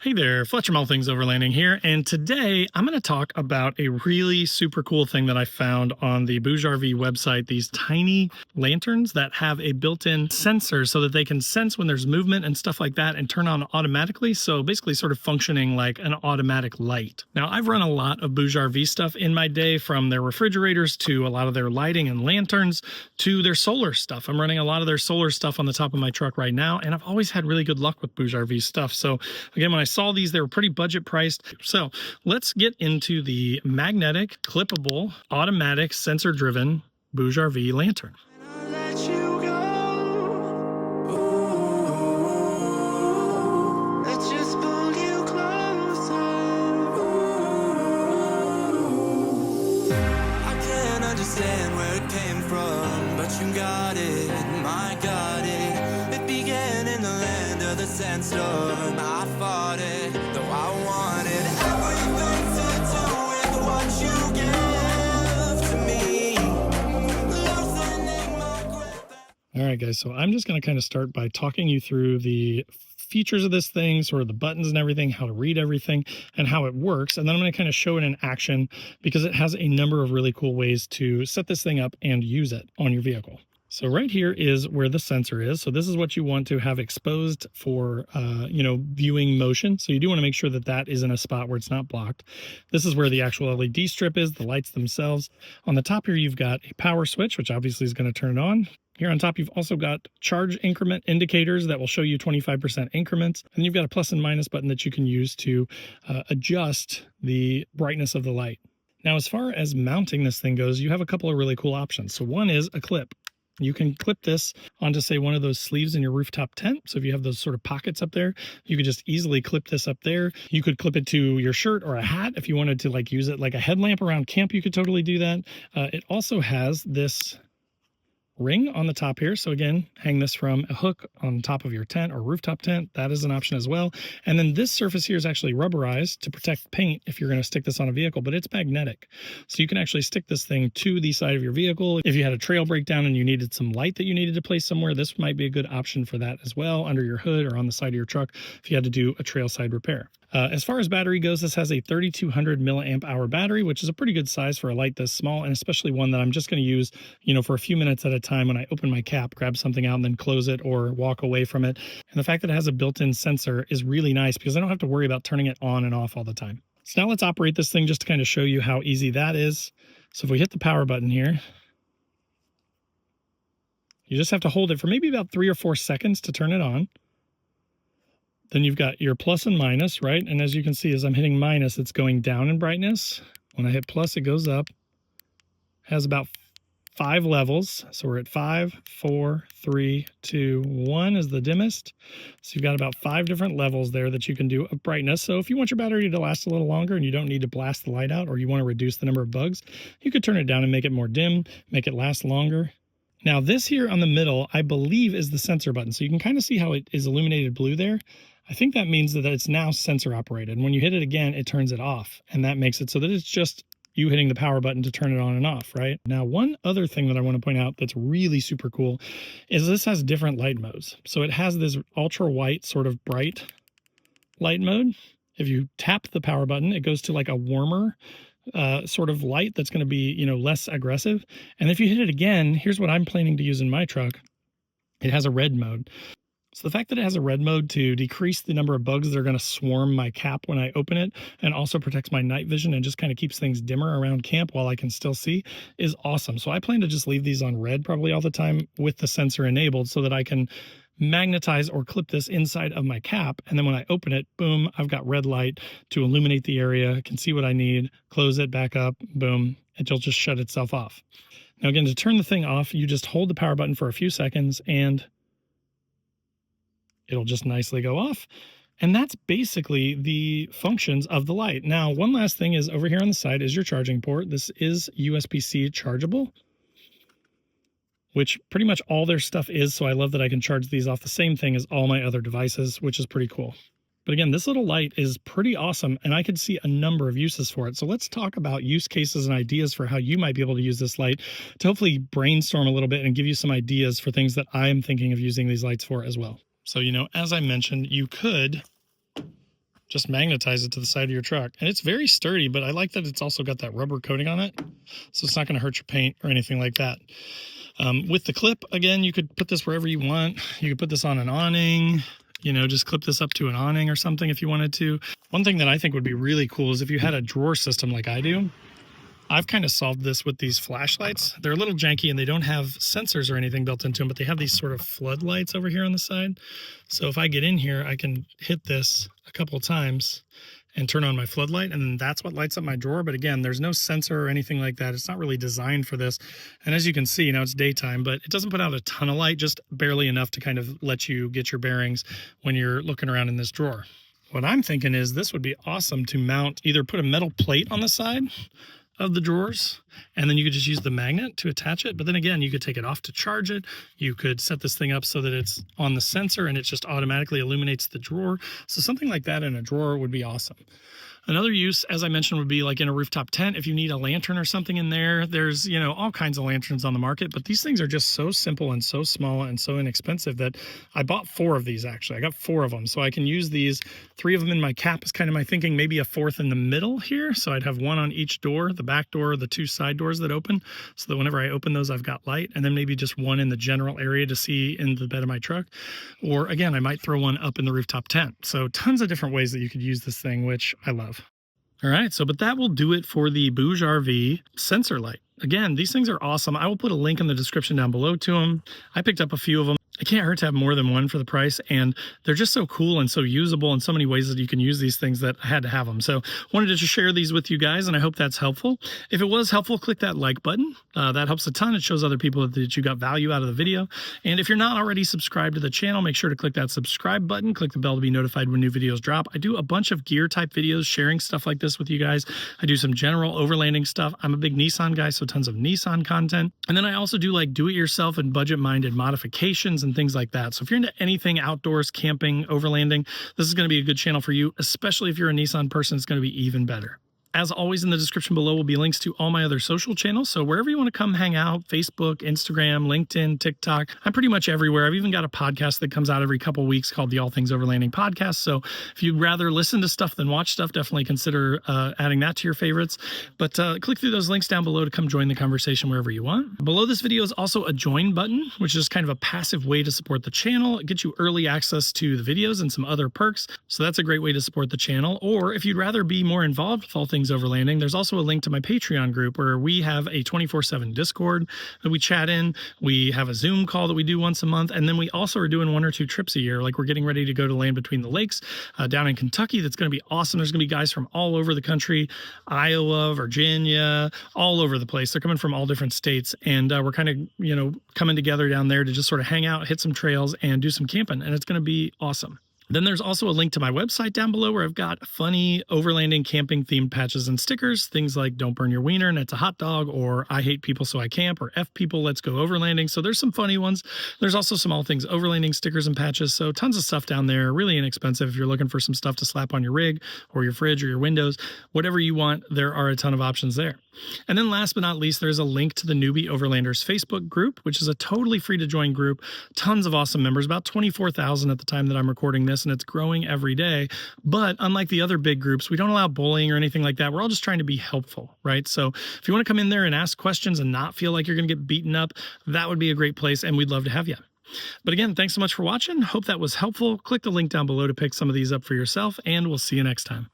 Hey there, Fletcher All Things Overlanding here, and today I'm going to talk about a really super cool thing that I found on the BougeRV website, these tiny lanterns that have a built-in sensor so that they can sense when there's movement and stuff like that and turn on automatically, so basically sort of functioning like an automatic light. Now, I've run a lot of BougeRV stuff in my day, from their refrigerators to a lot of their lighting and lanterns to their solar stuff. I'm running a lot of their solar stuff on the top of my truck right now, and I've always had really good luck with BougeRV stuff. So again, when I saw these, they were pretty budget priced. So let's get into the magnetic, clippable, automatic, sensor driven BougeRV lantern. Understand where it came from, but you got it, I got it. It began in the land of the sandstorm. I fought it, though I wanted everything to do with what you give to me. Loosening my grip. All right, guys, so I'm just going to kind of start by talking you through the features of this thing, sort of the buttons and everything, how to read everything, and how it works. And then I'm going to kind of show it in action because it has a number of really cool ways to set this thing up and use it on your vehicle. So right here is where the sensor is. So this is what you want to have exposed for, viewing motion. So you do want to make sure that that is in a spot where it's not blocked. This is where the actual LED strip is, the lights themselves. On the top here, you've got a power switch, which obviously is going to turn it on. Here on top, you've also got charge increment indicators that will show you 25% increments. And you've got a plus and minus button that you can use to adjust the brightness of the light. Now, as far as mounting this thing goes, you have a couple of really cool options. So one is a clip. You can clip this onto, say, one of those sleeves in your rooftop tent. So if you have those sort of pockets up there, you could just easily clip this up there. You could clip it to your shirt or a hat. If you wanted to use it like a headlamp around camp, you could totally do that. It also has this ring on the top here. So again, hang this from a hook on top of your tent or rooftop tent. That is an option as well. And then this surface here is actually rubberized to protect paint if you're going to stick this on a vehicle, but it's magnetic. So you can actually stick this thing to the side of your vehicle. If you had a trail breakdown and you needed some light that you needed to place somewhere, this might be a good option for that as well, under your hood or on the side of your truck if you had to do a trail side repair. As far as battery goes, this has a 3200 milliamp hour battery, which is a pretty good size for a light this small, and especially one that I'm just going to use, for a few minutes at a time when I open my cap, grab something out and then close it or walk away from it. And the fact that it has a built-in sensor is really nice because I don't have to worry about turning it on and off all the time. So now let's operate this thing just to kind of show you how easy that is. So if we hit the power button here, you just have to hold it for maybe about 3 or 4 seconds to turn it on. Then you've got your plus and minus, right? And as you can see, as I'm hitting minus, it's going down in brightness. When I hit plus, it goes up. It has about 5 levels. So we're at 5, 4, 3, 2, 1 is the dimmest. So you've got about 5 different levels there that you can do of brightness. So if you want your battery to last a little longer and you don't need to blast the light out, or you want to reduce the number of bugs, you could turn it down and make it more dim, make it last longer. Now this here on the middle, I believe, is the sensor button. So you can kind of see how it is illuminated blue there. I think that means that it's now sensor operated. And when you hit it again, it turns it off. And that makes it so that it's just you hitting the power button to turn it on and off, right? Now, one other thing that I want to point out that's really super cool is this has different light modes. So it has this ultra white sort of bright light mode. If you tap the power button, it goes to like a warmer sort of light that's going to be, less aggressive. And if you hit it again, here's what I'm planning to use in my truck. It has a red mode. So the fact that it has a red mode to decrease the number of bugs that are going to swarm my cap when I open it, and also protects my night vision and just kind of keeps things dimmer around camp while I can still see, is awesome. So I plan to just leave these on red probably all the time with the sensor enabled so that I can magnetize or clip this inside of my cap. And then when I open it, boom, I've got red light to illuminate the area. I can see what I need, close it back up, boom, it'll just shut itself off. Now again, to turn the thing off, you just hold the power button for a few seconds and it'll just nicely go off. And that's basically the functions of the light. Now, one last thing is over here on the side is your charging port. This is USB-C chargeable, which pretty much all their stuff is. So I love that I can charge these off the same thing as all my other devices, which is pretty cool. But again, this little light is pretty awesome, and I could see a number of uses for it. So let's talk about use cases and ideas for how you might be able to use this light to hopefully brainstorm a little bit and give you some ideas for things that I'm thinking of using these lights for as well. So, as I mentioned, you could just magnetize it to the side of your truck. And it's very sturdy, but I like that it's also got that rubber coating on it, so it's not going to hurt your paint or anything like that. With the clip, again, you could put this wherever you want. You could put this on an awning, you know, just clip this up to an awning or something if you wanted to. One thing that I think would be really cool is if you had a drawer system like I do. I've kind of solved this with these flashlights. They're a little janky and they don't have sensors or anything built into them, but they have these sort of floodlights over here on the side. So if I get in here, I can hit this a couple of times and turn on my floodlight, and then that's what lights up my drawer. But again, there's no sensor or anything like that. It's not really designed for this. And as you can see, now it's daytime, but it doesn't put out a ton of light, just barely enough to kind of let you get your bearings when you're looking around in this drawer. What I'm thinking is this would be awesome to mount, either put a metal plate on the side of the drawers, and then you could just use the magnet to attach it. But then again, you could take it off to charge it. You could set this thing up so that it's on the sensor and it just automatically illuminates the drawer. So something like that in a drawer would be awesome. Another use, as I mentioned, would be like in a rooftop tent. If you need a lantern or something in there, there's, you know, all kinds of lanterns on the market, but these things are just so simple and so small and so inexpensive that I bought 4 of these actually. I got 4 of them. So I can use these, 3 of them in my cap is kind of my thinking, maybe a 4th in the middle here. So I'd have 1 on each door, the back door, the 2 side doors that open, so that whenever I open those, I've got light, and then maybe just 1 in the general area to see in the bed of my truck. Or again, I might throw 1 up in the rooftop tent. So tons of different ways that you could use this thing, which I love. All right, but that will do it for the BougeRV sensor light. Again, these things are awesome. I will put a link in the description down below to them. I picked up a few of them. It can't hurt to have more than one for the price, and they're just so cool and so usable in so many ways that you can use these things that I had to have them. So wanted to just share these with you guys, and I hope that's helpful. If it was helpful, click that like button. That helps a ton. It shows other people that you got value out of the video. And if you're not already subscribed to the channel, make sure to click that subscribe button. Click the bell to be notified when new videos drop. I do a bunch of gear type videos sharing stuff like this with you guys. I do some general overlanding stuff. I'm a big Nissan guy, so tons of Nissan content. And then I also do like do-it-yourself and budget-minded modifications and things like that. So if you're into anything outdoors, camping, overlanding, this is going to be a good channel for you, especially if you're a Nissan person. It's going to be even better. As always, in the description below will be links to all my other social channels. So wherever you want to come hang out, Facebook, Instagram, LinkedIn, TikTok, I'm pretty much everywhere. I've even got a podcast that comes out every couple weeks called the All Things Overlanding Podcast. So if you'd rather listen to stuff than watch stuff, definitely consider adding that to your favorites. But click through those links down below to come join the conversation wherever you want. Below this video is also a join button, which is kind of a passive way to support the channel. It gets you early access to the videos and some other perks. So that's a great way to support the channel. Or if you'd rather be more involved with All Things Overlanding, there's also a link to my Patreon group where we have a 24/7 Discord that we chat in. We have a Zoom call that we do once a month, and then we also are doing 1 or 2 trips a year. Like we're getting ready to go to Land Between the Lakes down in Kentucky. That's going to be awesome. There's going to be guys from all over the country, Iowa, Virginia, all over the place. They're coming from all different states, and we're kind of, you know, coming together down there to just sort of hang out, hit some trails, and do some camping, and it's going to be awesome. Then there's also a link to my website down below where I've got funny overlanding camping themed patches and stickers, things like "Don't burn your wiener and it's a hot dog," or "I hate people so I camp," or "F people, let's go overlanding." So there's some funny ones. There's also some All Things Overlanding stickers and patches. So tons of stuff down there, really inexpensive if you're looking for some stuff to slap on your rig or your fridge or your windows, whatever you want. There are a ton of options there. And then last but not least, there's a link to the Newbie Overlanders Facebook group, which is a totally free to join group. Tons of awesome members, about 24,000 at the time that I'm recording this, and it's growing every day. But unlike the other big groups, we don't allow bullying or anything like that. We're all just trying to be helpful, right? So if you want to come in there and ask questions and not feel like you're going to get beaten up, that would be a great place, and we'd love to have you. But again, thanks so much for watching. Hope that was helpful. Click the link down below to pick some of these up for yourself, and we'll see you next time.